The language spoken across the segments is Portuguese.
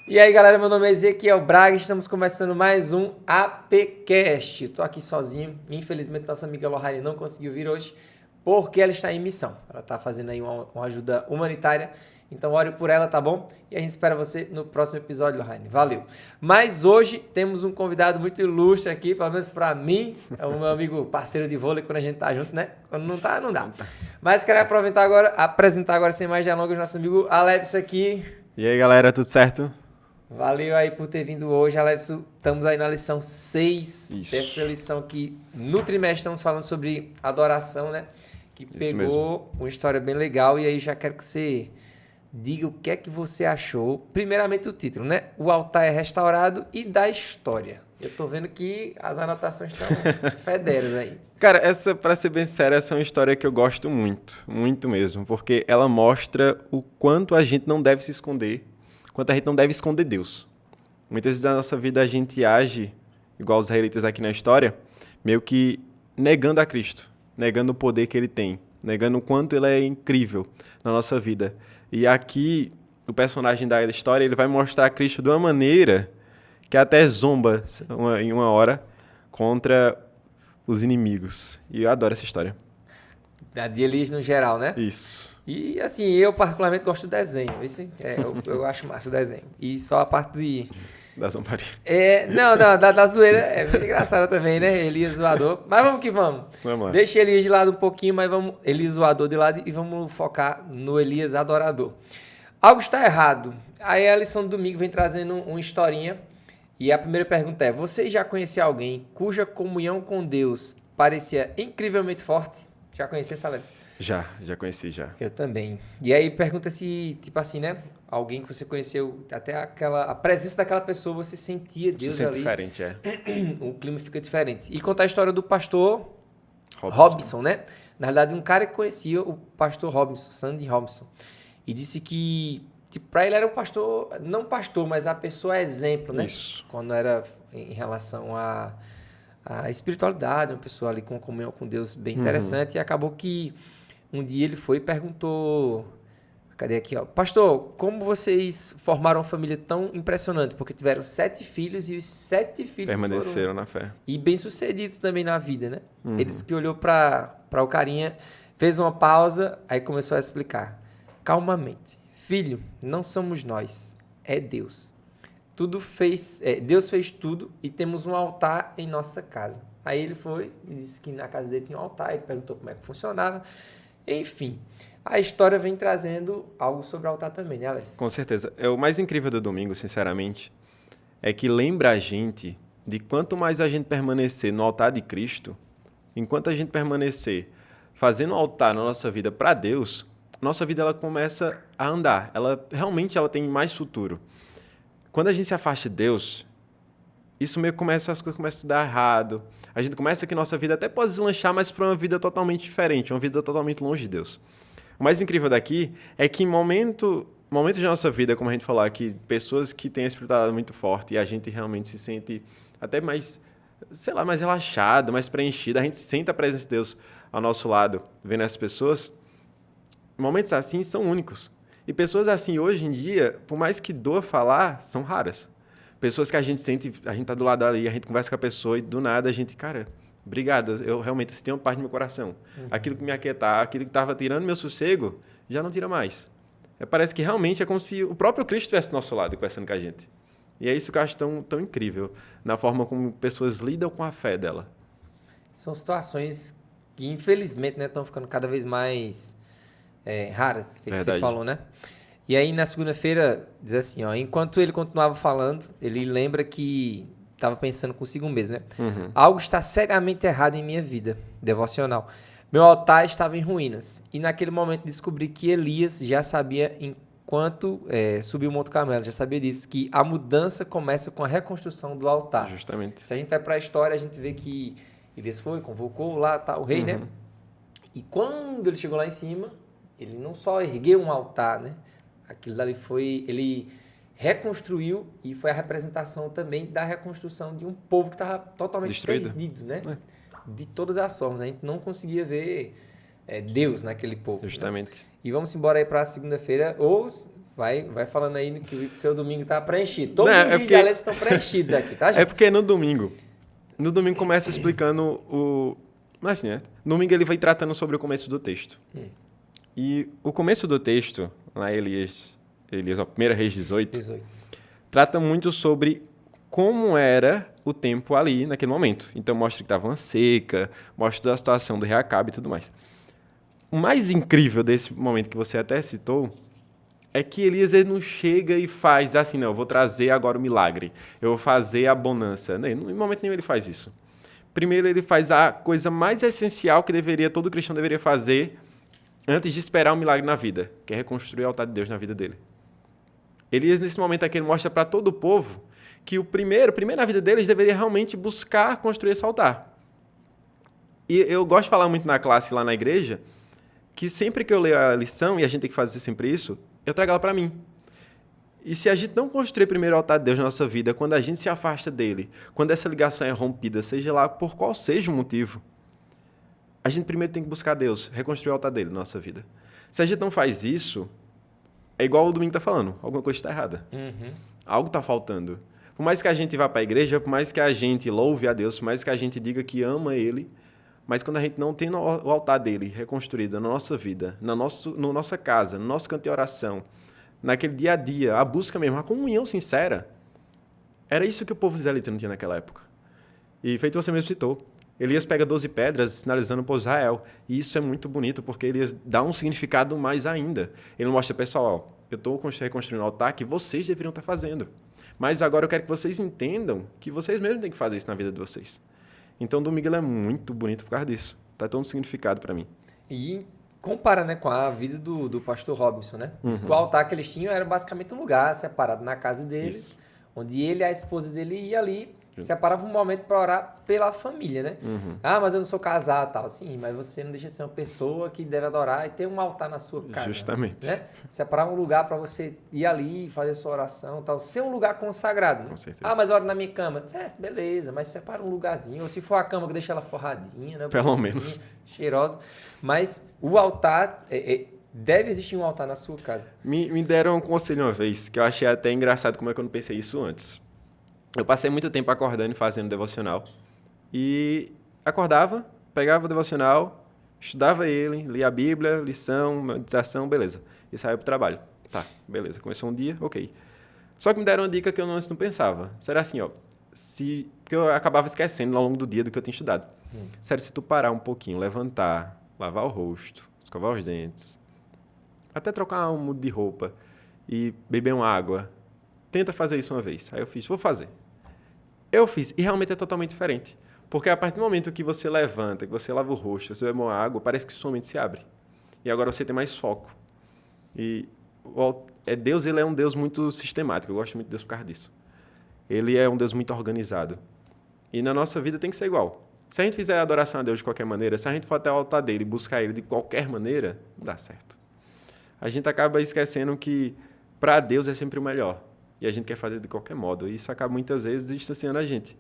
E aí galera, meu nome é Ezequiel Braga, estamos começando mais um APcast. Estou aqui sozinho, infelizmente nossa amiga Lohane não conseguiu vir hoje, porque ela está em missão. Ela está fazendo aí uma ajuda humanitária, então ore por ela, tá bom? E a gente espera você no próximo episódio, Lohane. Valeu! Mas hoje temos um convidado muito ilustre aqui, pelo menos para mim, é o meu amigo parceiro de vôlei quando a gente tá junto, né? Quando não tá, não dá. Mas quero apresentar agora sem mais delongas o nosso amigo Alevson aqui. E aí galera, tudo certo? Valeu aí por ter vindo hoje, Alevson. Estamos aí na lição 6 dessa lição que no trimestre estamos falando sobre adoração, né? Que pegou uma história bem legal e aí já quero que você diga o que é que você achou. Primeiramente o título, né? O altar é restaurado e da história. Eu tô vendo que as anotações estão federas aí. Cara, essa, pra ser bem sério, essa é uma história que eu gosto muito, muito mesmo, porque ela mostra o quanto a gente não deve se esconder, quanto a gente não deve esconder Deus. Muitas vezes na nossa vida a gente age, igual os israelitas aqui na história, meio que negando a Cristo, negando o poder que ele tem, negando o quanto ele é incrível na nossa vida. E aqui, o personagem da história, ele vai mostrar a Cristo de uma maneira que até zomba em uma hora contra os inimigos. E eu adoro essa história. A de Elias no geral, né? Isso. E assim, eu particularmente gosto do desenho. Eu acho massa o desenho. E só a parte de... Da zombaria. Não, da zoeira é muito engraçada também, né? Elias zoador. Mas vamos que vamos. Vamos lá. Deixa Elias de lado um pouquinho, mas vamos Elias zoador de lado e vamos focar no Elias adorador. Algo está errado. Aí a lição do domingo vem trazendo uma historinha. E a primeira pergunta é: você já conhecia alguém cuja comunhão com Deus parecia incrivelmente forte? Já conhecia essa Alevson? Já conheci, já. Eu também. E aí pergunta se, tipo assim, né? Alguém que você conheceu, até a presença daquela pessoa, você sentia Deus se sente ali. diferente, é. O clima fica diferente. E contar a história do pastor Robinson, né? Na verdade, um cara que conhecia o pastor Robinson, Sandy Robinson. E disse que, tipo, pra ele era um pastor, não pastor, mas a pessoa exemplo, né? Isso. Quando era em relação à espiritualidade, uma pessoa ali com uma comunhão com Deus bem interessante. E acabou que um dia ele foi e perguntou... Cadê aqui, ó? Pastor, como vocês formaram uma família tão impressionante? Porque tiveram 7 filhos e os 7 filhos permaneceram na fé. E bem-sucedidos também na vida, né? Ele disse que olhou para o carinha, fez uma pausa, aí começou a explicar. Calmamente. Filho, não somos nós, é Deus. Deus fez tudo e temos um altar em nossa casa. Aí ele foi e disse que na casa dele tinha um altar, ele perguntou como é que funcionava. Enfim, a história vem trazendo algo sobre o altar também, né, Alex? Com certeza. O mais incrível do domingo, sinceramente, é que lembra a gente de quanto mais a gente permanecer no altar de Cristo, enquanto a gente permanecer fazendo altar na nossa vida para Deus, nossa vida ela começa a andar. Ela tem mais futuro. Quando a gente se afasta de Deus, as coisas começam a dar errado. A gente começa que nossa vida até pode deslanchar, mas para uma vida totalmente diferente, uma vida totalmente longe de Deus. O mais incrível daqui é que em momentos da nossa vida, como a gente falou aqui, pessoas que têm a espiritualidade muito forte e a gente realmente se sente até mais, mais relaxado, mais preenchido, a gente sente a presença de Deus ao nosso lado, vendo essas pessoas, momentos assim são únicos. E pessoas assim, hoje em dia, por mais que doa falar, são raras. Pessoas que a gente sente, a gente tá do lado ali, a gente conversa com a pessoa e do nada a gente, cara, obrigado, eu realmente senti uma parte do meu coração. Aquilo que me aquietava, aquilo que estava tirando meu sossego, já não tira mais. Parece que realmente é como se o próprio Cristo estivesse do nosso lado conversando com a gente. E é isso que eu acho tão incrível, na forma como pessoas lidam com a fé dela. São situações que, infelizmente, né, estão ficando cada vez mais raras, que você falou, né? E aí, na segunda-feira, diz assim, ó, enquanto ele continuava falando, ele lembra que estava pensando consigo mesmo, né? Algo está seriamente errado em minha vida devocional. Meu altar estava em ruínas. E naquele momento descobri que Elias já sabia, enquanto subiu o Monte Carmelo, já sabia disso, que a mudança começa com a reconstrução do altar. Justamente. Se a gente vai para a história, a gente vê que Elias convocou lá o rei, né? E quando ele chegou lá em cima, ele não só ergueu um altar, né? Aquilo dali ele reconstruiu e foi a representação também da reconstrução de um povo que estava totalmente perdido, né? De todas as formas. A gente não conseguia ver Deus naquele povo. Justamente. Né? E vamos embora aí para a segunda-feira, ou vai falando aí que o seu domingo tá preenchido. Todos os dias de Aleph estão preenchidos aqui, tá, gente? É porque no domingo começa explicando o... Mas assim, né? No domingo ele vai tratando sobre o começo do texto. E o começo do texto, lá Elias, 1 Reis 18, trata muito sobre como era o tempo ali naquele momento. Então mostra que estava uma seca, mostra a situação do rei Acabe e tudo mais. O mais incrível desse momento que você até citou é que Elias ele não chega e faz assim, não, eu vou trazer agora o milagre, eu vou fazer a bonança. Não, em momento nenhum ele faz isso. Primeiro ele faz a coisa mais essencial que todo cristão deveria fazer antes de esperar um milagre na vida, que é reconstruir o altar de Deus na vida dele. Elias, nesse momento aqui, ele mostra para todo o povo que o primeiro na vida deles deveria realmente buscar construir esse altar. E eu gosto de falar muito na classe lá na igreja, que sempre que eu leio a lição, e a gente tem que fazer sempre isso, eu trago ela para mim. E se a gente não construir primeiro o altar de Deus na nossa vida, quando a gente se afasta dele, quando essa ligação é rompida, seja lá por qual seja o motivo, a gente primeiro tem que buscar Deus, reconstruir o altar dele na nossa vida. Se a gente não faz isso, é igual o Domingo está falando, alguma coisa está errada. Algo está faltando. Por mais que a gente vá para a igreja, por mais que a gente louve a Deus, por mais que a gente diga que ama Ele, mas quando a gente não tem o altar dele reconstruído na nossa vida, na nossa casa, no nosso canto de oração, naquele dia a dia, a busca mesmo, a comunhão sincera, era isso que o povo israelita não tinha naquela época. E feito você mesmo citou, Elias pega 12 pedras sinalizando para Israel. E isso é muito bonito, porque Elias dá um significado mais ainda. Ele mostra, pessoal, eu estou reconstruindo o altar que vocês deveriam estar fazendo. Mas agora eu quero que vocês entendam que vocês mesmos têm que fazer isso na vida de vocês. Então, o domingo é muito bonito por causa disso. Tá todo um significado para mim. E compara, né, com a vida do pastor Robinson, né? Diz que o altar que eles tinham era basicamente um lugar separado na casa deles, onde ele e a esposa dele iam ali, separava um momento para orar pela família, né? Ah, mas eu não sou casado e tal. Sim, mas você não deixa de ser uma pessoa que deve adorar e ter um altar na sua casa. Justamente. Né? Separar um lugar para você ir ali e fazer sua oração e tal. Ser um lugar consagrado. Com certeza. Ah, mas oro na minha cama. Certo, beleza, mas separa um lugarzinho. Ou se for a cama, que deixa ela forradinha, né? Pelo menos. Cheirosa. Mas o altar... deve existir um altar na sua casa. Me deram um conselho uma vez, que eu achei até engraçado como é que eu não pensei isso antes. Eu passei muito tempo acordando e fazendo devocional. E acordava, pegava o devocional, estudava ele, lia a Bíblia, lição, meditação, beleza. E saía para o trabalho. Tá, beleza. Começou um dia, ok. Só que me deram uma dica que eu antes não pensava. Será assim, ó. Porque eu acabava esquecendo ao longo do dia do que eu tinha estudado. Sério, se tu parar um pouquinho, levantar, lavar o rosto, escovar os dentes, até trocar um mudo de roupa e beber uma água, tenta fazer isso uma vez. Aí eu fiz, vou fazer. Eu fiz, e realmente é totalmente diferente. Porque a partir do momento que você levanta, que você lava o rosto, você bebe uma água, parece que sua mente se abre. E agora você tem mais foco. E Deus, ele é um Deus muito sistemático. Eu gosto muito de Deus por causa disso. Ele é um Deus muito organizado. E na nossa vida tem que ser igual. Se a gente fizer a adoração a Deus de qualquer maneira, se a gente for até o altar dele e buscar ele de qualquer maneira, não dá certo. A gente acaba esquecendo que para Deus é sempre o melhor. E a gente quer fazer de qualquer modo. E isso acaba muitas vezes distanciando a gente.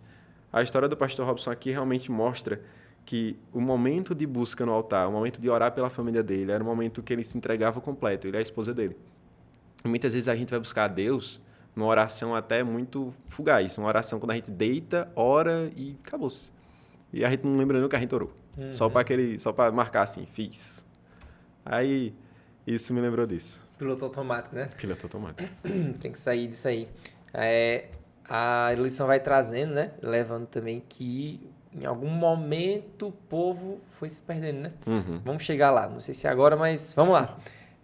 A história do pastor Robson aqui realmente mostra que o momento de busca no altar, o momento de orar pela família dele, era o momento que ele se entregava completo, ele e a esposa dele. E muitas vezes a gente vai buscar a Deus numa oração até muito fugaz, uma oração quando a gente deita, ora e acabou-se. E a gente não lembra nem o que a gente orou. Só para marcar assim, fiz. Aí, isso me lembrou disso. Piloto automático, né? Piloto automático. Tem que sair disso aí. A eleição vai trazendo, né? Levando também que em algum momento o povo foi se perdendo, né? Vamos chegar lá. Não sei se é agora, mas vamos lá.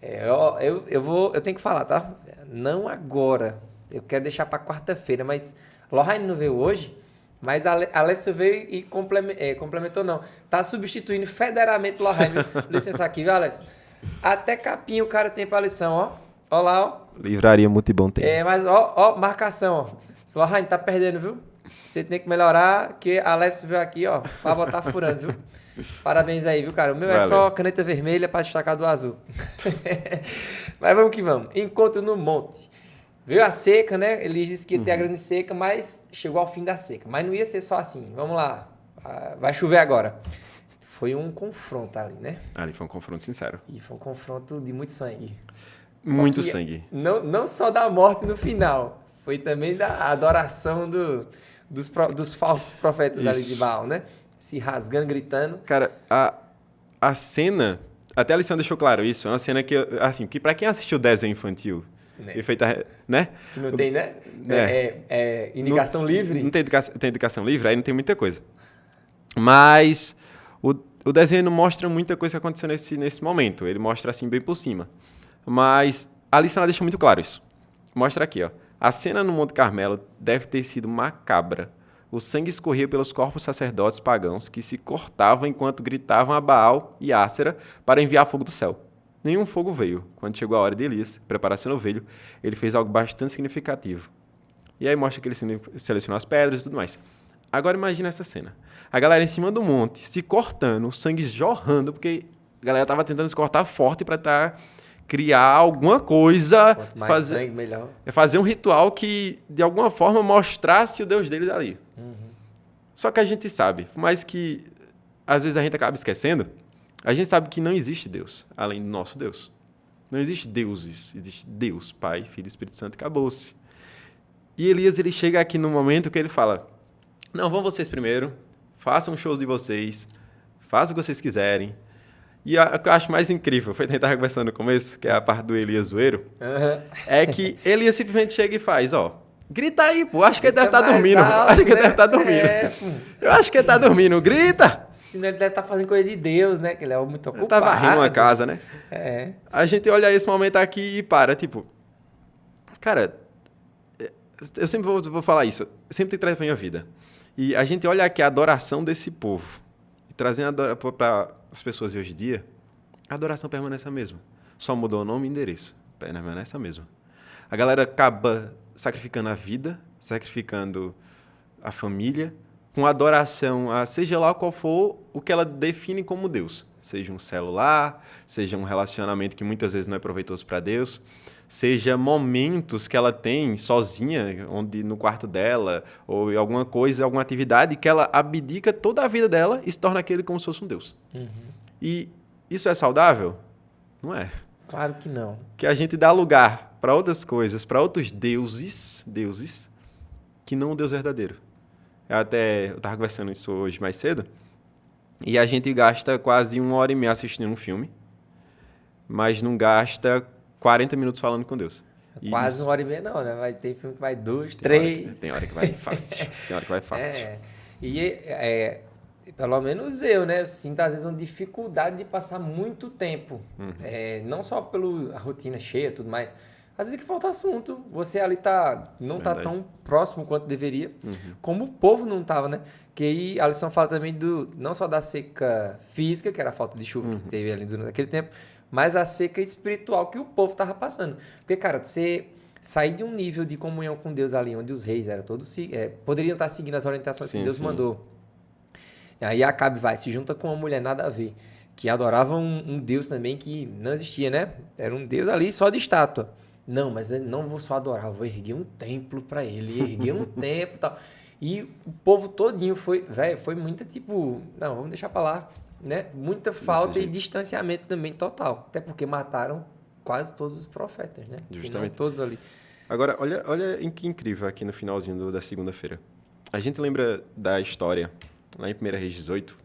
Eu tenho que falar, tá? Não agora. Eu quero deixar para quarta-feira, mas Lohane não veio hoje, mas a Alessio veio e complementou, não. Tá substituindo federalmente Lohane. Licença aqui, viu, Alessio? Até capinha o cara tem pra lição, ó. Ó lá, ó. Livraria Multibom tem. Mas ó, marcação, ó. Lohane, tá perdendo, viu? Você tem que melhorar, que a Alessio veio aqui, ó, pra botar furando, viu? Parabéns aí, viu, cara? O meu Valeu. É só caneta vermelha pra destacar do azul. Mas vamos que vamos. Encontro no monte. Veio a seca, né? Eles disseram que ia ter a grande seca, mas chegou ao fim da seca. Mas não ia ser só assim. Vamos lá. Vai chover agora. foi um confronto ali, né? Ali foi um confronto sincero. E foi um confronto de muito sangue. Muito sangue. Não só da morte no final, foi também da adoração dos falsos profetas ali de Baal, né? Se rasgando, gritando. Cara, a cena, até a lição deixou claro isso, é uma cena que, assim, que pra quem assistiu desenho infantil, Né? e feita, né? Que não tem, né? Indicação livre. Não tem educação livre, aí não tem muita coisa. Mas o desenho não mostra muita coisa que aconteceu nesse momento. Ele mostra assim bem por cima. Mas a lição deixa muito claro isso. Mostra aqui, ó. A cena no Monte Carmelo deve ter sido macabra. O sangue escorria pelos corpos sacerdotes pagãos que se cortavam enquanto gritavam a Baal e Ácera para enviar fogo do céu. Nenhum fogo veio. Quando chegou a hora de Elias preparar seu novilho, ele fez algo bastante significativo. E aí mostra que ele selecionou as pedras e tudo mais. Agora imagina essa cena. A galera em cima do monte, se cortando, o sangue jorrando, porque a galera estava tentando se cortar forte para criar alguma coisa. Quanto mais sangue, melhor. Fazer um ritual que, de alguma forma, mostrasse o Deus deles ali. Só que a gente sabe, mas que às vezes a gente acaba esquecendo, a gente sabe que não existe Deus, além do nosso Deus. Não existe deuses, existe Deus, Pai, Filho e Espírito Santo, acabou-se. E Elias, ele chega aqui no momento que ele fala, não, vão vocês primeiro, façam os shows de vocês, façam o que vocês quiserem. E o que eu acho mais incrível, foi tentar conversando no começo, que é a parte do Elias zoeiro, é que Elias simplesmente chega e faz, ó, grita aí, pô, acho que ele deve estar dormindo. Alto, acho que ele né? deve estar dormindo. Eu acho que ele está dormindo, grita! Senão ele deve estar fazendo coisa de Deus, né? Que ele é muito ocupado. Ele tá varrendo uma casa, né? É. A gente olha esse momento aqui e para, tipo... Cara, eu sempre vou falar isso. Sempre tem que trazer pra minha vida. E a gente olha aqui a adoração desse povo. E trazendo para as pessoas de hoje em dia, a adoração permanece a mesma. Só mudou o nome e endereço. Permanece a mesma. A galera acaba sacrificando a vida, sacrificando a família, com adoração a seja lá qual for o que ela define como Deus. Seja um celular, seja um relacionamento que muitas vezes não é proveitoso para Deus, seja momentos que ela tem sozinha, onde no quarto dela, ou em alguma coisa, alguma atividade, que ela abdica toda a vida dela e se torna aquele como se fosse um Deus. E isso é saudável? Não é. Claro que não. Que a gente dá lugar para outras coisas, para outros deuses, que não o Deus verdadeiro. Eu estava conversando isso hoje mais cedo, e a gente gasta quase 1h30 assistindo um filme, mas não gasta 40 minutos falando com Deus. Quase 1h30 não, né? Vai ter filme que vai 2, 3. Tem hora que vai fácil. E pelo menos eu, né? Eu sinto às vezes uma dificuldade de passar muito tempo. Não só pela rotina cheia e tudo mais. Às vezes que falta assunto, você ali não tá tão próximo quanto deveria, como o povo não estava, né? Que aí a lição fala também não só da seca física, que era a falta de chuva que teve ali durante aquele tempo, mas a seca espiritual que o povo estava passando. Porque, cara, você sair de um nível de comunhão com Deus ali, onde os reis eram todos poderiam estar seguindo as orientações que Deus mandou. Aí Acabe se junta com uma mulher nada a ver, que adorava um Deus também que não existia, né? Era um Deus ali só de estátua. Não, mas eu não vou só adorar, eu vou erguer um templo para ele, erguer um templo e tal. E o povo todinho foi muita não, vamos deixar para lá, né? Muita falta e distanciamento também total. Até porque mataram quase todos os profetas, né? Justamente. Se não todos ali. Agora, olha que incrível aqui no finalzinho da segunda-feira. A gente lembra da história, lá em 1 Reis 18.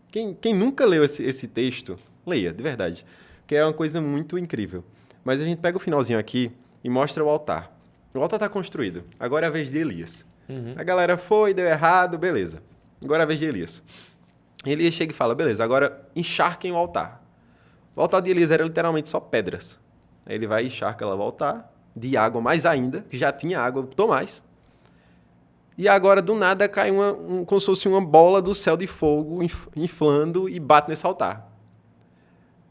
Quem nunca leu esse texto, leia, de verdade. Porque é uma coisa muito incrível. Mas a gente pega o finalzinho aqui e mostra o altar. O altar está construído. Agora é a vez de Elias. A galera deu errado, beleza. Agora é a vez de Elias. Elias chega e fala, beleza, agora encharquem o altar. O altar de Elias era literalmente só pedras. Aí ele vai e encharca lá o altar, de água mais ainda, que já tinha água, botou mais. E agora, do nada, cai como se fosse uma bola do céu de fogo, inflando e bate nesse altar.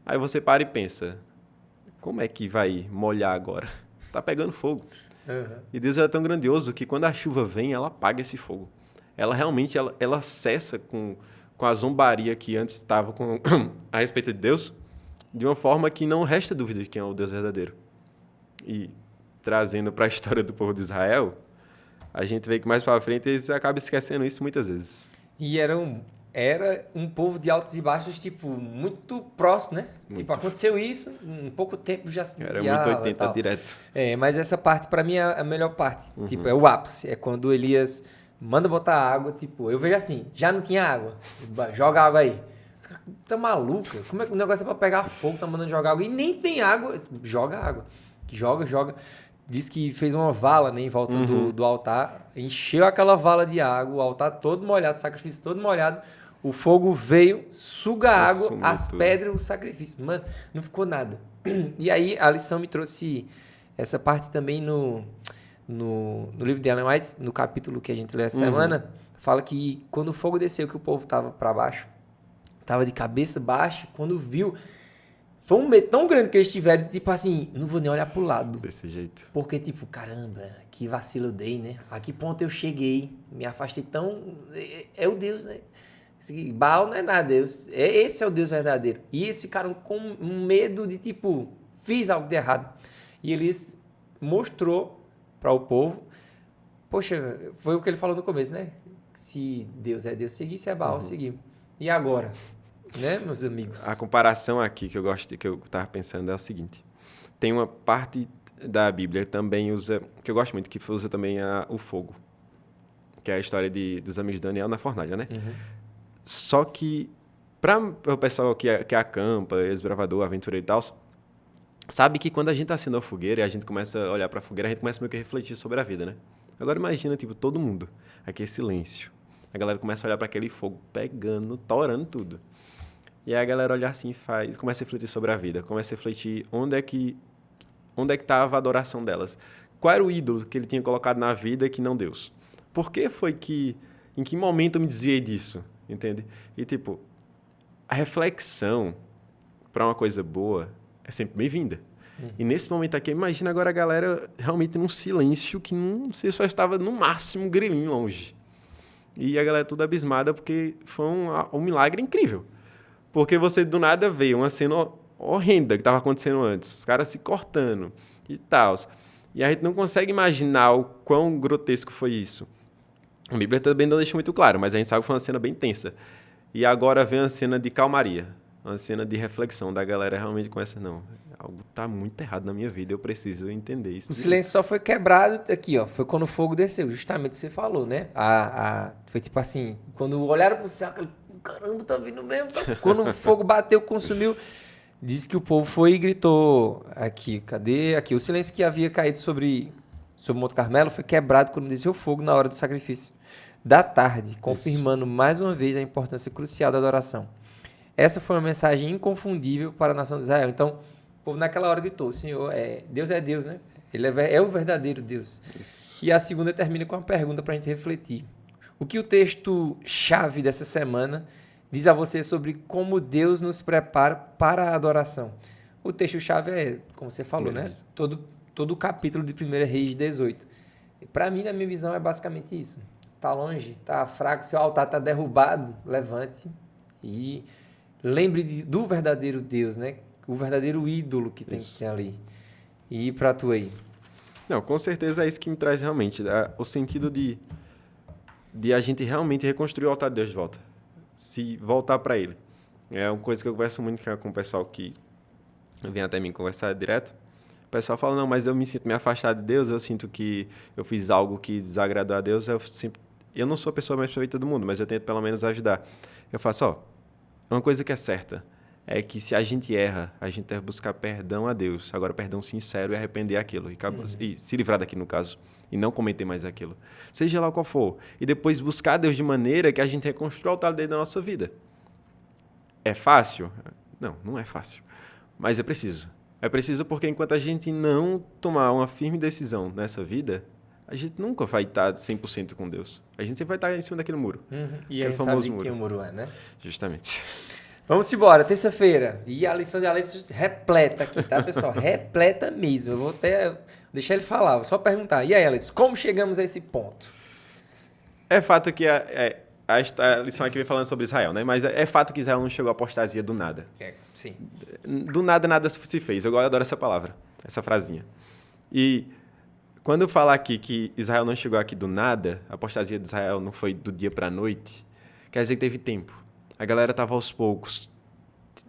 Aí você para e pensa, como é que vai molhar agora? Tá pegando fogo. E Deus é tão grandioso que quando a chuva vem, ela apaga esse fogo. Ela realmente ela cessa com a zombaria que antes estava a respeito de Deus, de uma forma que não resta dúvida de quem é o Deus verdadeiro. E trazendo para a história do povo de Israel, a gente vê que mais para frente eles acabam esquecendo isso muitas vezes. E era era um povo de altos e baixos, tipo, muito próximo, né? Muito. Tipo, aconteceu isso, em pouco tempo já se Era desviava muito e 80 tal. direto. Mas essa parte, pra mim, é a melhor parte. Tipo, é o ápice. É quando Elias manda botar água, tipo, eu vejo assim, já não tinha água. Joga água aí. Os caras, tá maluco? Como é que o negócio é pra pegar fogo, tá mandando jogar água e nem tem água? Joga água. Joga. Diz que fez uma vala, né, em volta do altar, encheu aquela vala de água, o altar todo molhado, o sacrifício todo molhado, o fogo veio, suga a água, Consumiu as tudo. pedras, o sacrifício. Mano, não ficou nada. E aí a lição me trouxe essa parte também no livro dela, mas no capítulo que a gente lê essa semana, fala que quando o fogo desceu, que o povo tava para baixo, tava de cabeça baixa, quando viu, foi um medo tão grande que eles tiveram, tipo assim, não vou nem olhar pro lado. Desse jeito. Porque, tipo, caramba, que vacilo eu dei, né? A que ponto eu cheguei, me afastei tão... É o Deus, né? Baal não é nada, esse é o Deus verdadeiro. E eles ficaram com um medo de, tipo, fiz algo de errado. E eles mostrou para o povo, poxa, foi o que ele falou no começo, né? Se Deus é Deus, seguir, se é Baal, seguir. E agora? Né, meus amigos? A comparação aqui que eu tava pensando é o seguinte. Tem uma parte da Bíblia que também usa, que eu gosto muito, que usa também o fogo. Que é a história dos amigos de Daniel na fornalha, né? Só que, para o pessoal que acampa, ex-bravador, aventureiro e tal, sabe que quando a gente acende a fogueira e a gente começa a olhar para a fogueira, a gente começa meio que a refletir sobre a vida, né? Agora imagina, tipo, todo mundo, aquele silêncio. A galera começa a olhar para aquele fogo pegando, torando tudo. E aí a galera olha assim e começa a refletir sobre a vida, começa a refletir onde é que estava a adoração delas. Qual era o ídolo que ele tinha colocado na vida que não Deus? Por que foi que... Em que momento eu me desviei disso? Entende? E, tipo, a reflexão para uma coisa boa é sempre bem-vinda. E nesse momento aqui, imagina agora a galera realmente num silêncio que não sei, só estava no máximo um grilinho longe. E a galera toda abismada porque foi um milagre incrível. Porque você do nada vê uma cena horrenda que estava acontecendo antes, os caras se cortando e tal. E a gente não consegue imaginar o quão grotesco foi isso. A Bíblia também não deixa muito claro, mas a gente sabe que foi uma cena bem tensa. E agora vem uma cena de calmaria, uma cena de reflexão da galera realmente começa, não, algo está muito errado na minha vida, eu preciso entender isso. O silêncio só foi quebrado aqui, ó, foi quando o fogo desceu, justamente o que você falou, né? Foi tipo assim, quando olharam pro céu, caramba, tá vindo mesmo. Tá? Quando o fogo bateu, consumiu. Diz que o povo foi e gritou aqui, cadê? Aqui, o silêncio que havia caído sobre o Monte Carmelo foi quebrado quando desceu o fogo na hora do sacrifício da tarde, confirmando mais uma vez a importância crucial da adoração. Essa foi uma mensagem inconfundível para a nação de Israel. Então, o povo naquela hora gritou, Senhor, Deus é Deus, né? Ele é o verdadeiro Deus. Isso. E a segunda termina com uma pergunta para a gente refletir. O que o texto-chave dessa semana diz a você sobre como Deus nos prepara para a adoração? O texto-chave é, como você falou, né? Todo o capítulo de 1 Reis 18. Para mim, na minha visão, é basicamente isso. Está longe, está fraco, seu altar está derrubado, levante e lembre do verdadeiro Deus, né? O verdadeiro ídolo que tem que ter ali. E para tu aí? Não, com certeza é isso que me traz realmente. O sentido de a gente realmente reconstruir o altar de Deus de volta. Se voltar para ele. É uma coisa que eu converso muito com o pessoal que vem até mim conversar direto. O pessoal fala, não, mas eu me sinto me afastado de Deus, eu sinto que eu fiz algo que desagradou a Deus, eu não sou a pessoa mais perfeita do mundo, mas eu tento pelo menos ajudar. Eu faço, uma coisa que é certa, é que se a gente erra, a gente deve buscar perdão a Deus. Agora, perdão sincero e arrepender aquilo. E se livrar daquilo, no caso. E não cometer mais aquilo. Seja lá qual for. E depois buscar Deus de maneira que a gente reconstrua o altar dele da nossa vida. É fácil? Não, não é fácil. Mas é preciso. É preciso porque enquanto a gente não tomar uma firme decisão nessa vida, a gente nunca vai estar 100% com Deus. A gente sempre vai estar em cima daquele muro. E a gente sabe que o muro é, né? Justamente. Vamos embora, terça-feira. E a lição de Alex repleta aqui, tá, pessoal? Repleta mesmo. Eu vou até deixar ele falar, vou só perguntar. E aí, Alex, como chegamos a esse ponto? É fato que a lição aqui vem falando sobre Israel, né? Mas é fato que Israel não chegou à apostasia do nada. Sim. Do nada, nada se fez. Eu adoro essa palavra, essa frasinha. E quando eu falar aqui que Israel não chegou aqui do nada, a apostasia de Israel não foi do dia para a noite, quer dizer que teve tempo. A galera estava aos poucos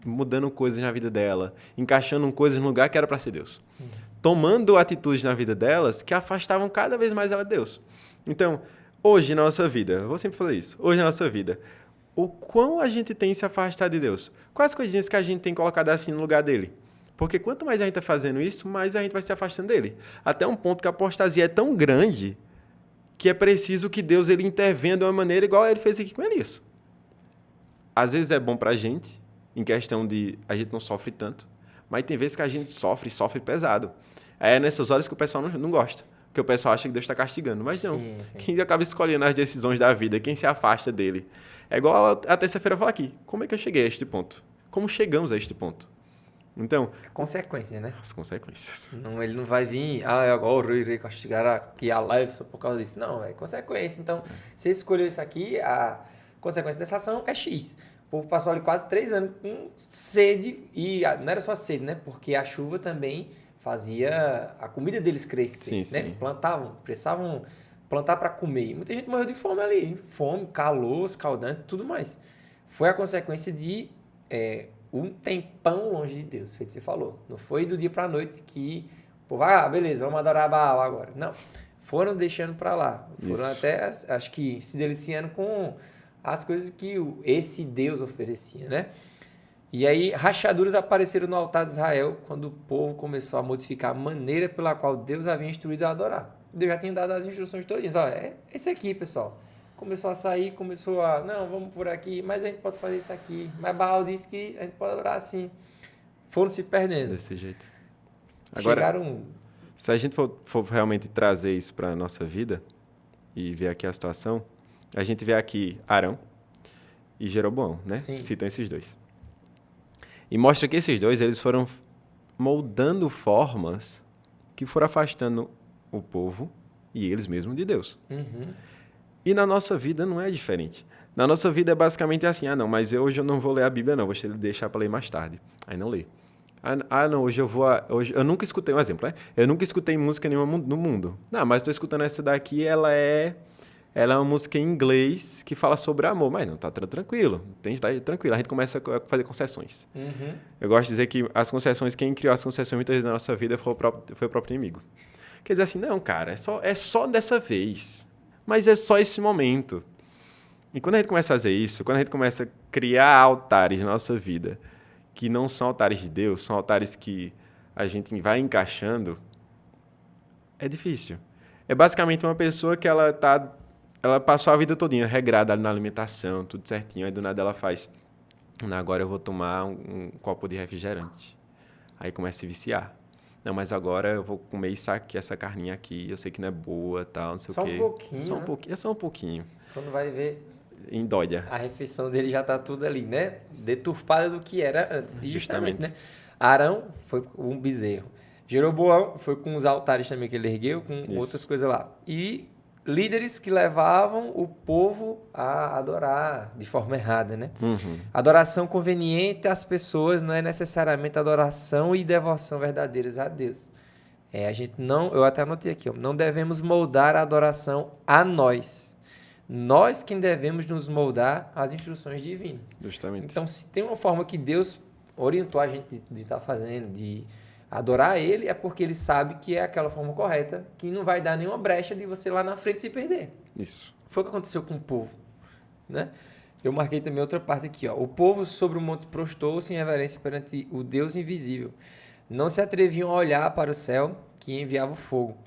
mudando coisas na vida dela, encaixando coisas no lugar que era para ser Deus. Tomando atitudes na vida delas que afastavam cada vez mais ela de Deus. Então, hoje na nossa vida, eu vou sempre fazer isso, hoje na nossa vida, o quão a gente tem se afastado de Deus? Quais coisinhas que a gente tem colocado assim no lugar dele? Porque quanto mais a gente está fazendo isso, mais a gente vai se afastando dele. Até um ponto que a apostasia é tão grande que é preciso que Deus ele intervenha de uma maneira igual ele fez aqui com Elias. Às vezes é bom para a gente, em questão de a gente não sofre tanto, mas tem vezes que a gente sofre pesado. É nessas horas que o pessoal não gosta, porque o pessoal acha que Deus está castigando. Mas não, Sim. quem acaba escolhendo as decisões da vida, quem se afasta dele. É igual a terça-feira eu falar aqui, como é que eu cheguei a este ponto? Como chegamos a este ponto? Então... Consequência, né? As consequências. Não, ele não vai vir, agora eu irei castigar aqui a live só por causa disso. Não, é consequência. Então, você escolheu isso aqui, a consequência dessa ação é X. O povo passou ali quase 3 anos com sede, e não era só sede, né? Porque a chuva também fazia a comida deles crescer. Sim, né? sim. Eles plantavam, precisavam plantar para comer. E muita gente morreu de fome ali. Fome, calor, escaldante, tudo mais. Foi a consequência de um tempão longe de Deus, feito você falou. Não foi do dia para a noite que o povo, beleza, vamos adorar Baal agora. Não. Foram deixando para lá. Foram Isso. até, acho que, se deliciando com as coisas que esse Deus oferecia, né? E aí, rachaduras apareceram no altar de Israel quando o povo começou a modificar a maneira pela qual Deus havia instruído a adorar. Deus já tinha dado as instruções todas. Ó, é esse aqui, pessoal. Começou a sair, não, vamos por aqui, mas a gente pode fazer isso aqui. Mas Baal disse que a gente pode orar assim. Foram se perdendo. Desse jeito. Agora, Chegaram... se a gente for realmente trazer isso para a nossa vida e ver aqui a situação, a gente vê aqui Arão e Jeroboão, né? Sim. Citam esses dois. E mostra que esses dois eles foram moldando formas que foram afastando o povo e eles mesmos de Deus. Uhum. E na nossa vida não é diferente. Na nossa vida é basicamente assim, não, mas hoje eu não vou ler a Bíblia não, vou deixar para ler mais tarde. Aí não lê. Não, hoje eu nunca escutei, um exemplo, né? Eu nunca escutei música nenhuma no mundo. Não, mas estou escutando essa daqui, ela é uma música em inglês que fala sobre amor. Mas não, tá tranquilo, tá tranquilo. A gente começa a fazer concessões. Uhum. Eu gosto de dizer que as concessões, quem criou as concessões muitas vezes na nossa vida foi o próprio inimigo. Quer dizer assim, não, cara, é só dessa vez. Mas é só esse momento. E quando a gente começa a fazer isso, quando a gente começa a criar altares na nossa vida, que não são altares de Deus, são altares que a gente vai encaixando, é difícil. É basicamente uma pessoa que ela passou a vida todinha regrada ali na alimentação, tudo certinho, aí do nada ela faz, não, agora eu vou tomar um copo de refrigerante. Aí começa a se viciar. Não, mas agora eu vou comer isso aqui, essa carninha aqui, eu sei que não é boa, tal, não sei o quê. Só um pouquinho, Só um né? pouquinho, é só um pouquinho. Quando vai ver, Endóia. a refeição dele já tá tudo ali, né? Deturpada do que era antes. E justamente, Justamente. né? Arão foi com um bezerro. Jeroboão foi com os altares também que ele ergueu, com Isso. outras coisas lá. E líderes que levavam o povo a adorar de forma errada, né? Uhum. Adoração conveniente às pessoas não é necessariamente adoração e devoção verdadeiras a Deus. A gente não, eu até anotei aqui, não devemos moldar a adoração a nós. Nós quem devemos nos moldar às instruções divinas. Justamente. Então, se tem uma forma que Deus orientou a gente de estar fazendo, de adorar Ele, é porque Ele sabe que é aquela forma correta, que não vai dar nenhuma brecha de você lá na frente se perder. Isso. Foi o que aconteceu com o povo, né? Eu marquei também outra parte aqui, ó. O povo sobre o monte prostou-se em reverência perante o Deus invisível. Não se atreviam a olhar para o céu, que enviava o fogo.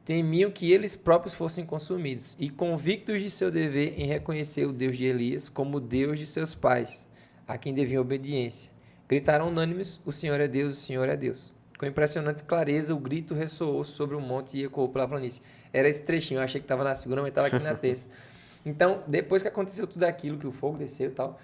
Temiam que eles próprios fossem consumidos, e convictos de seu dever em reconhecer o Deus de Elias como o Deus de seus pais, a quem deviam obediência. Gritaram unânimes, o Senhor é Deus, o Senhor é Deus. Com impressionante clareza, o grito ressoou sobre o monte e ecoou pela planície. Era esse trechinho, eu achei que estava na segunda, mas estava aqui na terça. Então, depois que aconteceu tudo aquilo, que o fogo desceu e tal,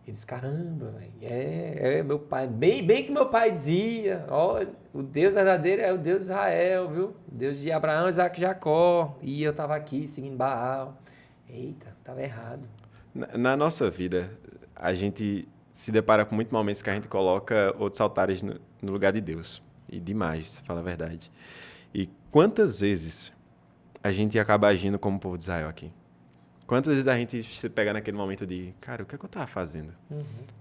eles, caramba, véio, meu pai, bem que meu pai dizia, ó, o Deus verdadeiro é o Deus de Israel, viu? O Deus de Abraão, Isaac e Jacó. E eu estava aqui seguindo Baal. Eita, estava errado. Na nossa vida, a gente se depara com muitos momentos que a gente coloca outros altares no lugar de Deus. E demais, fala a verdade. E quantas vezes a gente acaba agindo como o povo de Israel aqui? Quantas vezes a gente se pega naquele momento de, cara, o que é que eu estava fazendo?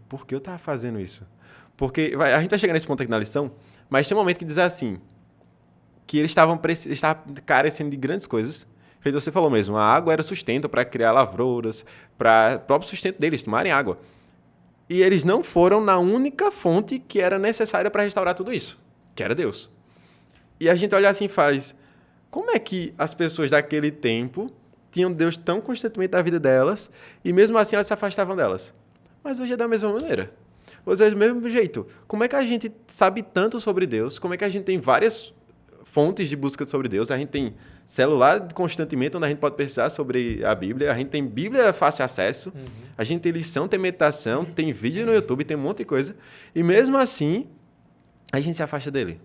Por que eu estava fazendo isso? Porque a gente vai chegar nesse ponto aqui na lição, mas tem um momento que diz assim, que eles estavam carecendo de grandes coisas. Feito você falou mesmo, a água era sustento para criar lavouras, para o próprio sustento deles, tomarem água. E eles não foram na única fonte que era necessária para restaurar tudo isso, que era Deus. E a gente olha assim e faz, como é que as pessoas daquele tempo tinham Deus tão constantemente na vida delas e mesmo assim elas se afastavam delas? Mas hoje é da mesma maneira. Hoje é do mesmo jeito. Como é que a gente sabe tanto sobre Deus? Como é que a gente tem várias fontes de busca sobre Deus? A gente tem celular constantemente onde a gente pode pesquisar sobre a Bíblia. A gente tem Bíblia fácil acesso. A gente tem lição, tem meditação, tem vídeo no YouTube, tem um monte de coisa. E mesmo assim, a gente se afasta dele.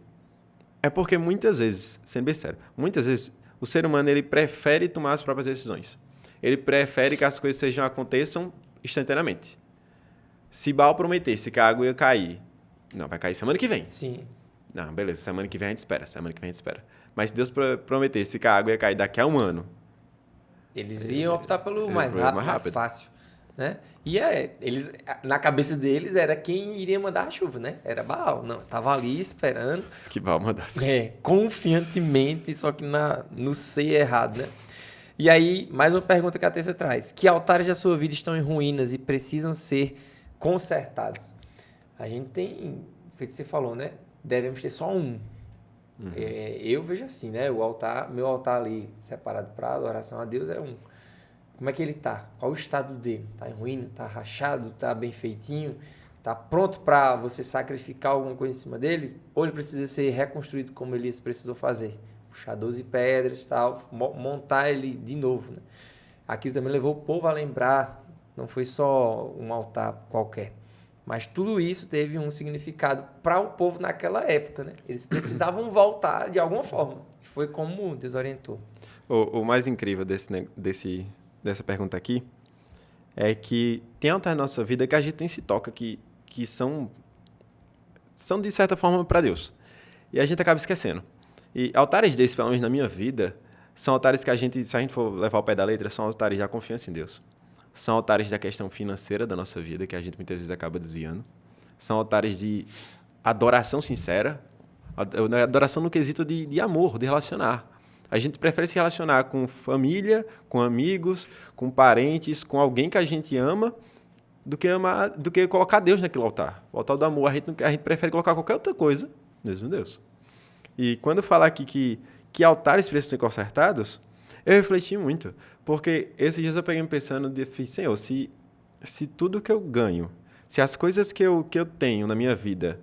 É porque muitas vezes, sendo bem sério, muitas vezes o ser humano ele prefere tomar as próprias decisões. Ele prefere que as coisas aconteçam instantaneamente. Se Baal prometesse que a água ia cair, não, vai cair semana que vem. Sim. Não, beleza, semana que vem a gente espera. Mas se Deus prometesse que a água ia cair daqui a um ano... Eles iam optar pelo mais rápido, mais fácil. Né? E eles, na cabeça deles era quem iria mandar a chuva, né? Era Baal. Não, tava ali esperando. Que Baal mandasse. Confiantemente, só que no ser errado, né? E aí, mais uma pergunta que a Tessa traz. Que altares da sua vida estão em ruínas e precisam ser consertados? A gente tem, feito você falou, né? Devemos ter só um. Eu vejo assim, né? Meu altar ali separado para adoração a Deus é um. Como é que ele tá? Qual o estado dele? Tá em ruína? Tá rachado? Tá bem feitinho? Tá pronto para você sacrificar alguma coisa em cima dele? Ou ele precisa ser reconstruído como Elias precisou fazer? Puxar 12 pedras e tal, montar ele de novo, né? Aquilo também levou o povo a lembrar, não foi só um altar qualquer. Mas tudo isso teve um significado para o povo naquela época, né? Eles precisavam voltar de alguma forma. E foi como Deus orientou. O mais incrível dessa pergunta aqui é que tem altar na nossa vida que a gente nem se toca, que são de certa forma para Deus. E a gente acaba esquecendo. E altares desses, pelo menos na minha vida, são altares que se a gente for levar o pé da letra, são altares da confiança em Deus. São altares da questão financeira da nossa vida, que a gente muitas vezes acaba desviando. São altares de adoração sincera, adoração no quesito de amor, de relacionar. A gente prefere se relacionar com família, com amigos, com parentes, com alguém que a gente ama, do que colocar Deus naquele altar. O altar do amor, a gente prefere colocar qualquer outra coisa, mesmo Deus. E quando eu falar aqui que altares precisam ser consertados, eu refleti muito. Porque esses dias eu peguei pensando e fiz, Senhor, se tudo que eu ganho, se as coisas que eu tenho na minha vida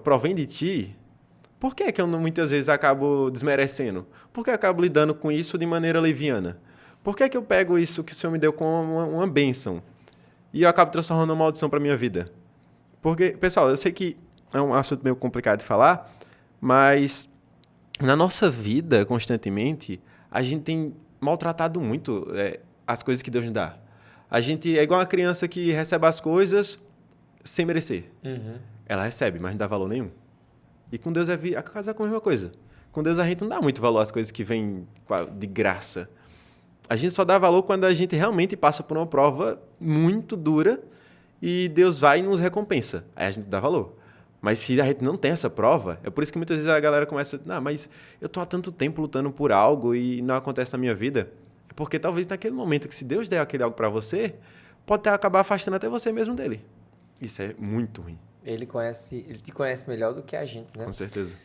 provém de Ti, por que eu muitas vezes acabo desmerecendo? Por que eu acabo lidando com isso de maneira leviana? Por que eu pego isso que o Senhor me deu como uma bênção e eu acabo transformando uma maldição para a minha vida? Porque, pessoal, eu sei que é um assunto meio complicado de falar, mas na nossa vida, constantemente, a gente tem maltratado muito as coisas que Deus nos dá. A gente é igual uma criança que recebe as coisas sem merecer. Ela recebe, mas não dá valor nenhum. E com Deus a casa é a mesma coisa. Com Deus a gente não dá muito valor às coisas que vêm de graça. A gente só dá valor quando a gente realmente passa por uma prova muito dura e Deus vai e nos recompensa. Aí a gente dá valor. Mas se a gente não tem essa prova, é por isso que muitas vezes a galera começa, mas eu tô há tanto tempo lutando por algo e não acontece na minha vida. É porque talvez naquele momento que se Deus der aquele algo para você, pode acabar afastando até você mesmo dele. Isso é muito ruim. Ele te conhece melhor do que a gente, né? Com certeza.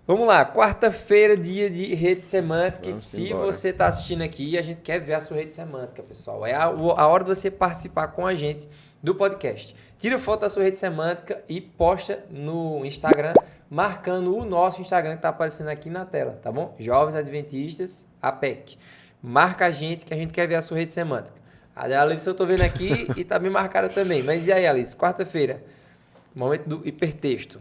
Vamos lá, quarta-feira, dia de rede semântica. E se embora. você está assistindo aqui, a gente quer ver a sua rede semântica, pessoal. É a hora de você participar com a gente do podcast. Tira foto da sua rede semântica e posta no Instagram, marcando o nosso Instagram que está aparecendo aqui na tela, tá bom? Jovens Adventistas, APEC. Marca a gente que a gente quer ver a sua rede semântica. A Alice eu estou vendo aqui e está bem marcada também. Mas e aí, Alice? Quarta-feira, momento do hipertexto.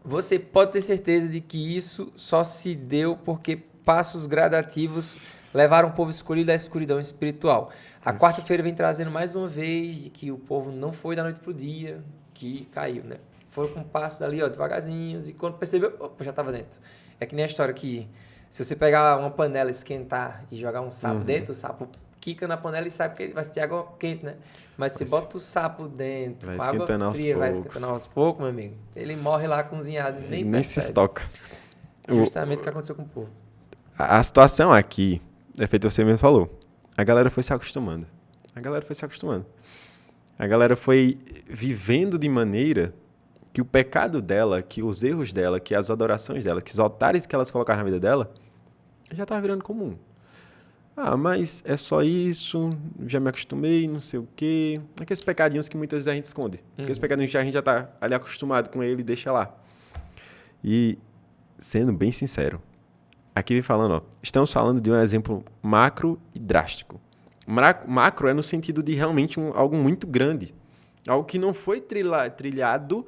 Você pode ter certeza de que isso só se deu porque passos gradativos levaram o povo escolhido à escuridão espiritual. A quarta-feira vem trazendo mais uma vez de que o povo não foi da noite para o dia, que caiu, né? Foram com passos ali, ó, devagarzinhos, e quando percebeu, opa, já estava dentro. É que nem a história que, se você pegar uma panela, esquentar e jogar um sapo dentro, o sapo quica na panela e sai porque vai ter água quente, né? Mas você bota o sapo dentro, vai com água esquentando aos fria, vai poucos. esquentando aos poucos, meu amigo. Ele morre lá cozinhado e nem Nem se percebe. estoca. Justamente o que aconteceu com o povo. A situação aqui, é feito você mesmo falou. A galera foi se acostumando. A galera foi vivendo de maneira que o pecado dela, que os erros dela, que as adorações dela, que os altares que elas colocaram na vida dela, já estava virando comum. Ah, mas é só isso, já me acostumei, não sei o quê. Aqueles pecadinhos que muitas vezes a gente esconde. Aqueles pecadinhos que a gente já está ali acostumado com ele e deixa lá. E, sendo bem sincero, aqui vem falando, ó, estamos falando de um exemplo macro e drástico. Macro é no sentido de realmente algo muito grande. Algo que não foi trilhado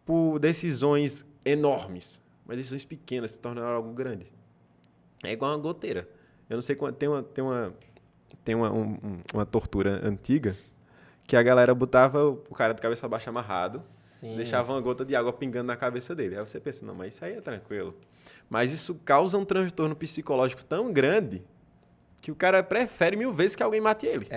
por decisões enormes, mas decisões pequenas se tornaram algo grande. É igual uma goteira. Eu não sei quando tem uma tortura antiga que a galera botava o cara de cabeça baixa amarrado, Sim. deixava uma gota de água pingando na cabeça dele. Aí você pensa, não, mas isso aí é tranquilo. Mas isso causa um transtorno psicológico tão grande que o cara prefere 1000 vezes que alguém mate ele.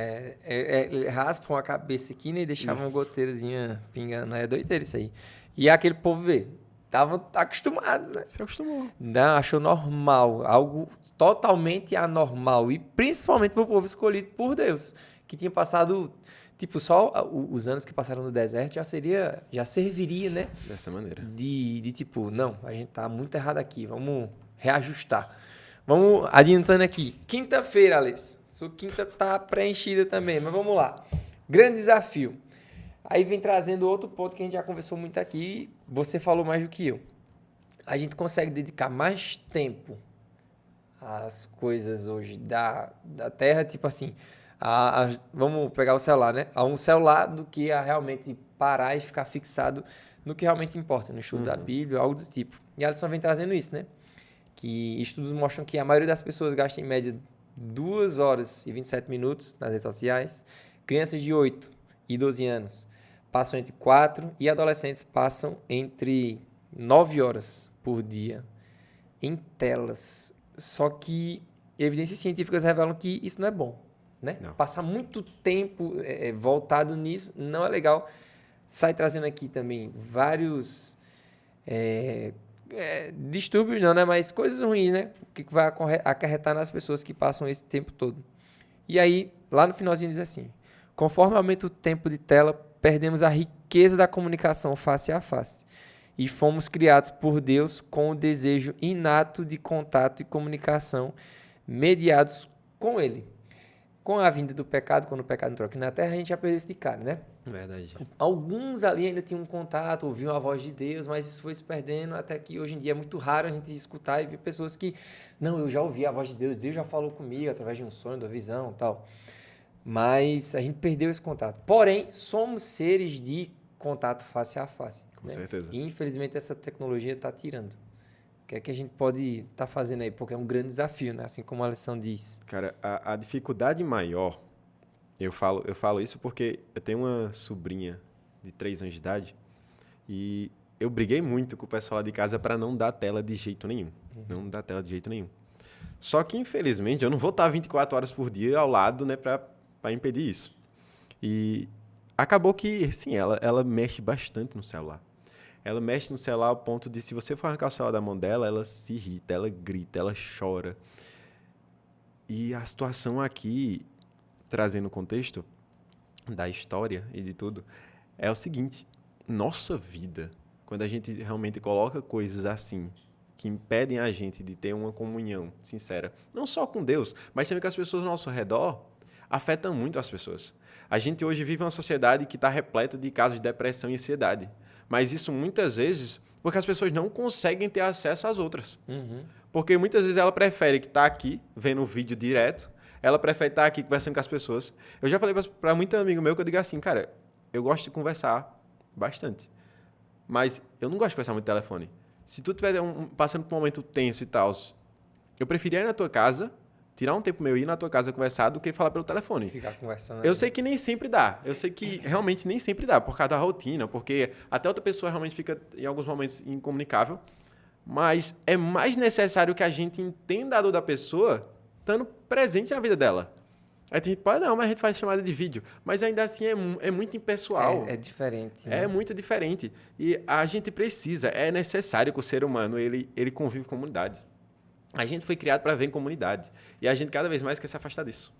Ele raspa a cabeça aqui, né, e deixava uma goteirazinha pingando. É doideira isso aí. E aquele povo, vê, estavam acostumados, né? Se acostumou. Não, achou normal, algo totalmente anormal. E principalmente para o povo escolhido por Deus, que tinha passado, tipo, só os anos que passaram no deserto já serviria, né? Dessa maneira. De tipo, não, a gente tá muito errado aqui, vamos reajustar. Vamos adiantando aqui. Quinta-feira, Alex. Sua quinta tá preenchida também, mas vamos lá. Grande desafio. Aí vem trazendo outro ponto que a gente já conversou muito aqui. Você falou mais do que eu. A gente consegue dedicar mais tempo às coisas hoje da Terra, tipo assim, vamos pegar o celular, né? A um celular do que a realmente parar e ficar fixado no que realmente importa, no estudo da Bíblia, algo do tipo. E a Alisson vem trazendo isso, né? Que estudos mostram que a maioria das pessoas gasta em média 2 horas e 27 minutos nas redes sociais. Crianças de 8 e 12 anos passam entre 4 e adolescentes passam entre 9 horas por dia em telas. Só que evidências científicas revelam que isso não é bom, né? Não. Passar muito tempo voltado nisso não é legal. Sai trazendo aqui também vários distúrbios, não, né? Mas coisas ruins, né? O que vai acarretar nas pessoas que passam esse tempo todo. E aí, lá no finalzinho diz assim: conforme aumenta o tempo de tela, perdemos a riqueza da comunicação face a face. E fomos criados por Deus com o desejo inato de contato e comunicação mediados com Ele. Com a vinda do pecado, quando o pecado entrou aqui na Terra, a gente já perdeu isso de cara, né? Verdade. Alguns ali ainda tinham um contato, ouviam a voz de Deus, mas isso foi se perdendo até que hoje em dia é muito raro a gente escutar e ver pessoas que, não, eu já ouvi a voz de Deus, Deus já falou comigo através de um sonho, da visão e tal. Mas a gente perdeu esse contato. Porém, somos seres de contato face a face. Com certeza. E, infelizmente, essa tecnologia está tirando. O que é que a gente pode estar fazendo aí? Porque é um grande desafio, né? Assim como a lição diz. Cara, a dificuldade maior, eu falo isso porque eu tenho uma sobrinha de 3 anos de idade e eu briguei muito com o pessoal lá de casa para não dar tela de jeito nenhum. Não dar tela de jeito nenhum. Só que, infelizmente, eu não vou estar 24 horas por dia ao lado, né, para impedir isso. E acabou que, sim, ela mexe bastante no celular. Ela mexe no celular ao ponto de, se você for arrancar o celular da mão dela, ela se irrita, ela grita, ela chora. E a situação aqui, trazendo o contexto da história e de tudo, é o seguinte: nossa vida, quando a gente realmente coloca coisas assim, que impedem a gente de ter uma comunhão sincera, não só com Deus, mas também com as pessoas ao nosso redor, afetam muito as pessoas. A gente hoje vive uma sociedade que está repleta de casos de depressão e ansiedade. Mas isso muitas vezes porque as pessoas não conseguem ter acesso às outras. Porque muitas vezes ela prefere que tá aqui, vendo o vídeo direto, ela prefere estar aqui conversando com as pessoas. Eu já falei para muito amigo meu que eu digo assim, cara, eu gosto de conversar bastante, mas eu não gosto de conversar muito no telefone. Se tu estiver passando por um momento tenso e tal, eu preferia ir na tua casa, tirar um tempo meu e ir na tua casa conversar do que falar pelo telefone. Ficar conversando. Eu sei que nem sempre dá. Eu sei que realmente nem sempre dá, por causa da rotina, porque até outra pessoa realmente fica, em alguns momentos, incomunicável. Mas é mais necessário que a gente entenda a dor da pessoa estando presente na vida dela. Aí tem gente que fala, não, mas a gente faz chamada de vídeo. Mas ainda assim é muito impessoal. É diferente, É né? muito diferente. E a gente precisa, é necessário que o ser humano ele convive com comunidade. A gente foi criado para ver em comunidade. E a gente cada vez mais quer se afastar disso.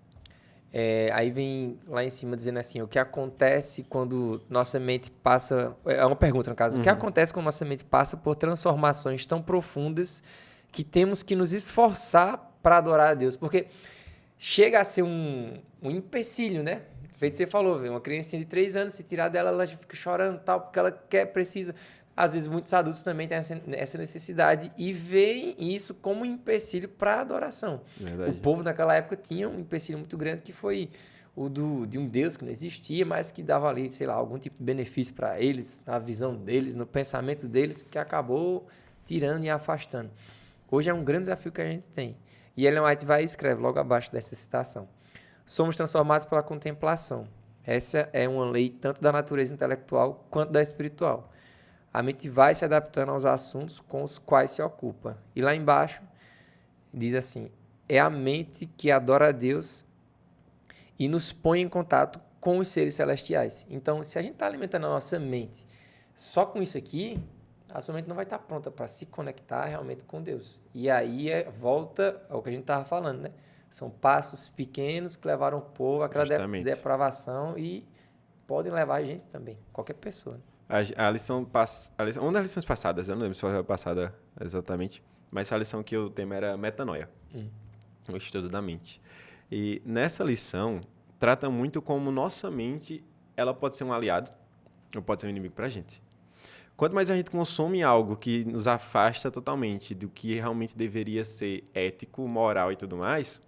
Aí vem lá em cima dizendo assim, o que acontece quando nossa mente passa... É uma pergunta, no caso. O que acontece quando nossa mente passa por transformações tão profundas que temos que nos esforçar para adorar a Deus? Porque chega a ser um empecilho, né? Feito você falou, uma criancinha de 3 anos, se tirar dela, ela já fica chorando tal, porque ela precisa. Às vezes, muitos adultos também têm essa necessidade e veem isso como um empecilho para a adoração. Verdade. O povo naquela época tinha um empecilho muito grande que foi o de um Deus que não existia, mas que dava ali, sei lá, algum tipo de benefício para eles, na visão deles, no pensamento deles, que acabou tirando e afastando. Hoje é um grande desafio que a gente tem. E Ellen White vai e escreve logo abaixo dessa citação. Somos transformados pela contemplação. Essa é uma lei tanto da natureza intelectual quanto da espiritual. A mente vai se adaptando aos assuntos com os quais se ocupa. E lá embaixo diz assim, é a mente que adora a Deus e nos põe em contato com os seres celestiais. Então, se a gente está alimentando a nossa mente só com isso aqui, a sua mente não vai estar pronta para se conectar realmente com Deus. E aí volta ao que a gente estava falando, né? São passos pequenos que levaram o povo àquela depravação e podem levar a gente também, qualquer pessoa. Uma das lições passadas, eu não lembro se foi a passada exatamente, mas a lição que o tema era metanoia, o estudo da mente. E nessa lição, trata muito como nossa mente ela pode ser um aliado ou pode ser um inimigo para a gente. Quanto mais a gente consome algo que nos afasta totalmente do que realmente deveria ser ético, moral e tudo mais,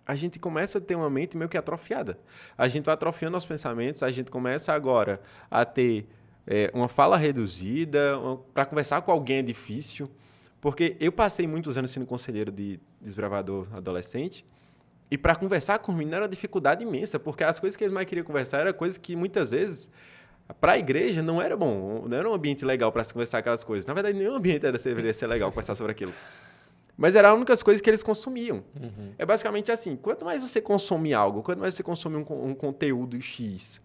a gente começa a ter uma mente meio que atrofiada. A gente vai atrofiando nossos pensamentos, a gente começa agora a ter uma fala reduzida, para conversar com alguém é difícil, porque eu passei muitos anos sendo conselheiro de desbravador adolescente, e para conversar com o menino era uma dificuldade imensa, porque as coisas que eles mais queriam conversar eram coisas que muitas vezes para a igreja não era bom, não era um ambiente legal para se conversar aquelas coisas. Na verdade, nenhum ambiente deveria ser legal conversar sobre aquilo. Mas eram as únicas coisas que eles consumiam. É basicamente assim, quanto mais você consome algo, quanto mais você consome um conteúdo X,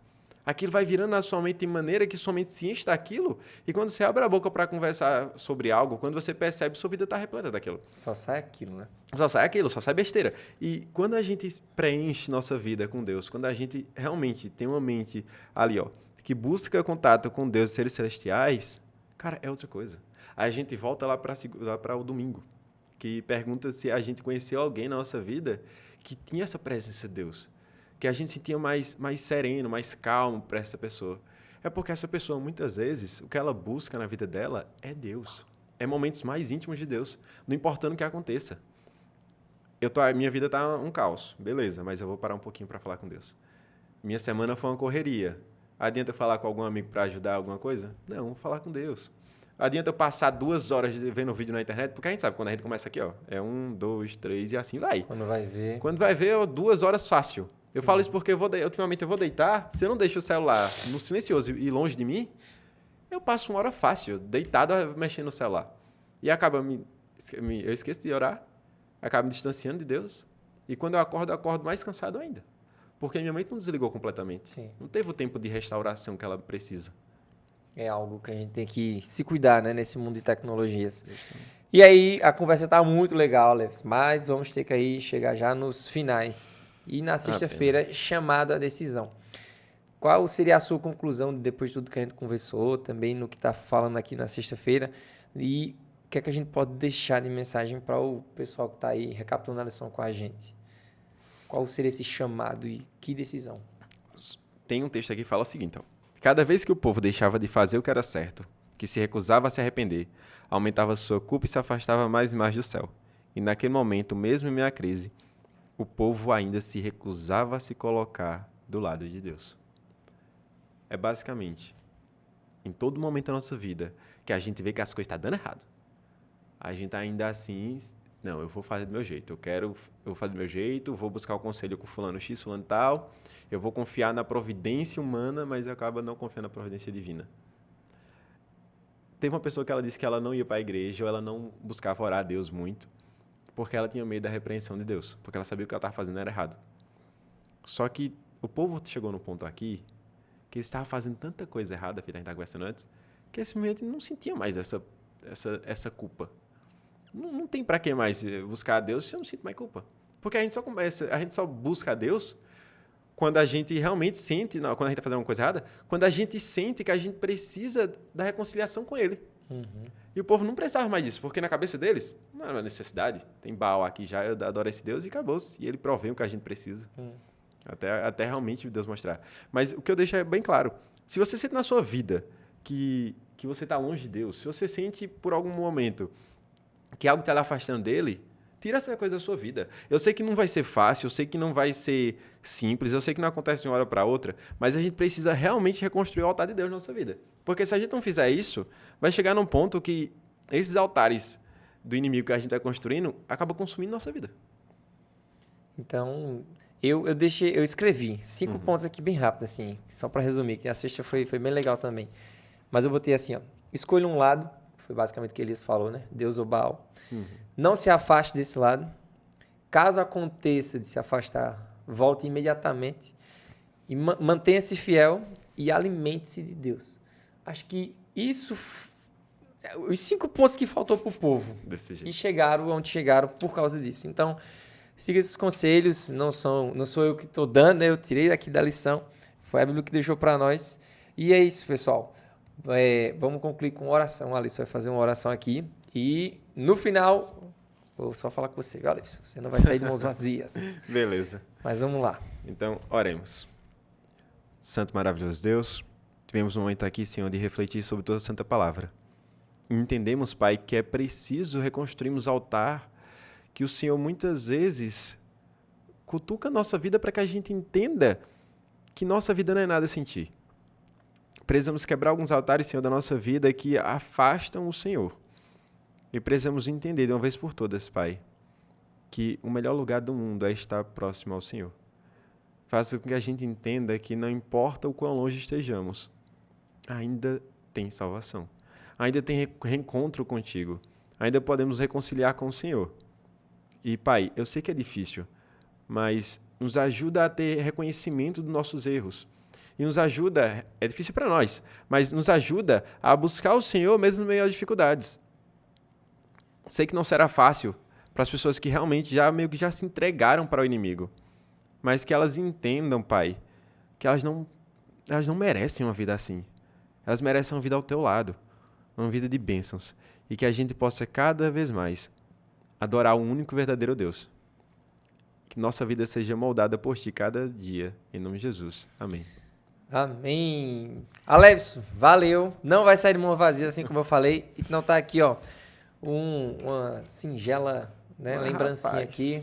aquilo vai virando na sua mente de maneira que sua mente se enche daquilo, e quando você abre a boca para conversar sobre algo, quando você percebe, sua vida está repleta daquilo. Só sai aquilo, né? Só sai aquilo, só sai besteira. E quando a gente preenche nossa vida com Deus, quando a gente realmente tem uma mente ali, ó, que busca contato com Deus e seres celestiais, cara, é outra coisa. A gente volta lá para o domingo, que pergunta se a gente conheceu alguém na nossa vida que tinha essa presença de Deus, que a gente se sentia mais sereno, mais calmo para essa pessoa. É porque essa pessoa, muitas vezes, o que ela busca na vida dela é Deus. É momentos mais íntimos de Deus, não importando o que aconteça. Minha vida está um caos, beleza, mas eu vou parar um pouquinho para falar com Deus. Minha semana foi uma correria. Adianta eu falar com algum amigo para ajudar alguma coisa? Não, vou falar com Deus. Adianta eu passar 2 horas vendo vídeo na internet? Porque a gente sabe, quando a gente começa aqui, ó, é 1, 2, 3 e assim vai. Quando vai ver... Quando vai ver, 2 horas fácil. Eu falo isso porque ultimamente eu vou deitar, se eu não deixo o celular no silencioso e longe de mim, eu passo 1 hora fácil, deitado, mexendo no celular. E acaba eu esqueço de orar, acaba me distanciando de Deus. E quando eu acordo mais cansado ainda. Porque minha mente não desligou completamente. Sim. Não teve o tempo de restauração que ela precisa. É algo que a gente tem que se cuidar, né, nesse mundo de tecnologias. E aí, a conversa está muito legal, Leves, mas vamos ter que aí chegar já nos finais. E na sexta-feira, chamado à decisão. Qual seria a sua conclusão depois de tudo que a gente conversou, também no que está falando aqui na sexta-feira? E o que é que a gente pode deixar de mensagem para o pessoal que está aí recapitulando a lição com a gente? Qual seria esse chamado e que decisão? Tem um texto aqui que fala o seguinte, ó. Cada vez que o povo deixava de fazer o que era certo, que se recusava a se arrepender, aumentava sua culpa e se afastava mais e mais do céu. E naquele momento, mesmo em meio à crise, o povo ainda se recusava a se colocar do lado de Deus. É basicamente, em todo momento da nossa vida, que a gente vê que as coisas estão dando errado. A gente ainda assim... Não, eu vou fazer do meu jeito. Eu vou fazer do meu jeito, vou buscar o conselho com fulano X, fulano tal. Eu vou confiar na providência humana, mas acaba não confiando na providência divina. Teve uma pessoa que ela disse que ela não ia para a igreja, ou ela não buscava orar a Deus muito, porque ela tinha medo da repreensão de Deus, porque ela sabia que o que ela estava fazendo era errado. Só que o povo chegou no ponto aqui que eles estavam fazendo tanta coisa errada, que a gente estava conversando antes, que esse momento não sentia mais essa culpa. Não tem para que mais buscar a Deus se eu não sinto mais culpa. Porque a gente só busca a Deus quando a gente realmente sente, quando a gente está fazendo uma coisa errada, quando a gente sente que a gente precisa da reconciliação com Ele. Uhum. E o povo não precisava mais disso, porque na cabeça deles não era uma necessidade. Tem Baal aqui já, eu adoro esse Deus e acabou-se. E ele provém o que a gente precisa. Até realmente Deus mostrar. Mas o que eu deixo é bem claro. Se você sente na sua vida que você está longe de Deus, se você sente por algum momento que algo está lhe afastando dele, tira essa coisa da sua vida. Eu sei que não vai ser fácil, eu sei que não vai ser simples, eu sei que não acontece de uma hora para outra, mas a gente precisa realmente reconstruir o altar de Deus na nossa vida. Porque se a gente não fizer isso, vai chegar num ponto que esses altares do inimigo que a gente está construindo acabam consumindo nossa vida. Então, eu escrevi 5 pontos aqui bem rápido, assim, só para resumir, que a sexta foi bem legal também. Mas eu botei assim, ó, escolha um lado, foi basicamente o que Elias falou, né? Deus ou Baal. Não se afaste desse lado. Caso aconteça de se afastar, volte imediatamente e mantenha-se fiel e alimente-se de Deus. Acho que isso, os 5 pontos que faltou para o povo. Desse jeito. E chegaram onde chegaram por causa disso. Então, siga esses conselhos, não sou eu que estou dando, né? Eu tirei daqui da lição, foi a Bíblia que deixou para nós. E é isso, pessoal. Vamos concluir com oração. A Alice vai fazer uma oração aqui. E no final, vou só falar com você, viu, Alice? Você não vai sair de mãos vazias. Beleza. Mas vamos lá. Então, oremos. Santo maravilhoso Deus, tivemos um momento aqui, Senhor, de refletir sobre toda a santa palavra. Entendemos, Pai, que é preciso reconstruirmos o altar que o Senhor muitas vezes cutuca a nossa vida para que a gente entenda que nossa vida não é nada sem Ti. Precisamos quebrar alguns altares, Senhor, da nossa vida que afastam o Senhor. E precisamos entender de uma vez por todas, Pai, que o melhor lugar do mundo é estar próximo ao Senhor. Faça com que a gente entenda que não importa o quão longe estejamos, ainda tem salvação. Ainda tem reencontro contigo. Ainda podemos reconciliar com o Senhor. E, Pai, eu sei que é difícil, mas nos ajuda a ter reconhecimento dos nossos erros. E nos ajuda, é difícil para nós, mas nos ajuda a buscar o Senhor mesmo no meio das dificuldades. Sei que não será fácil para as pessoas que realmente meio que já se entregaram para o inimigo, mas que elas entendam, Pai, que elas não merecem uma vida assim. Elas merecem uma vida ao teu lado, uma vida de bênçãos, e que a gente possa cada vez mais adorar o único verdadeiro Deus. Que nossa vida seja moldada por Ti cada dia, em nome de Jesus. Amém. Amém. Alevson, valeu. Não vai sair de mão vazia, assim como eu falei. E não tá aqui, ó, uma singela, né, lembrancinha aqui,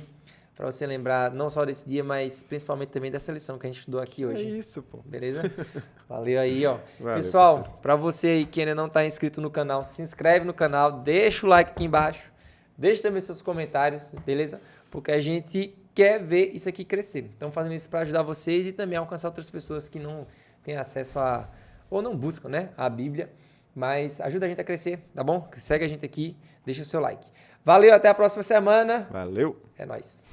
para você lembrar não só desse dia, mas principalmente também dessa lição que a gente estudou aqui hoje. É isso, pô. Beleza? Valeu aí, ó. Valeu, pessoal, para você aí que ainda não está inscrito no canal, se inscreve no canal, deixa o like aqui embaixo, deixa também seus comentários, beleza? Porque a gente quer ver isso aqui crescer. Estamos fazendo isso para ajudar vocês e também alcançar outras pessoas que não têm acesso ou não buscam, né, a Bíblia, mas ajuda a gente a crescer, tá bom? Segue a gente aqui, deixa o seu like. Valeu, até a próxima semana. Valeu. É nóis.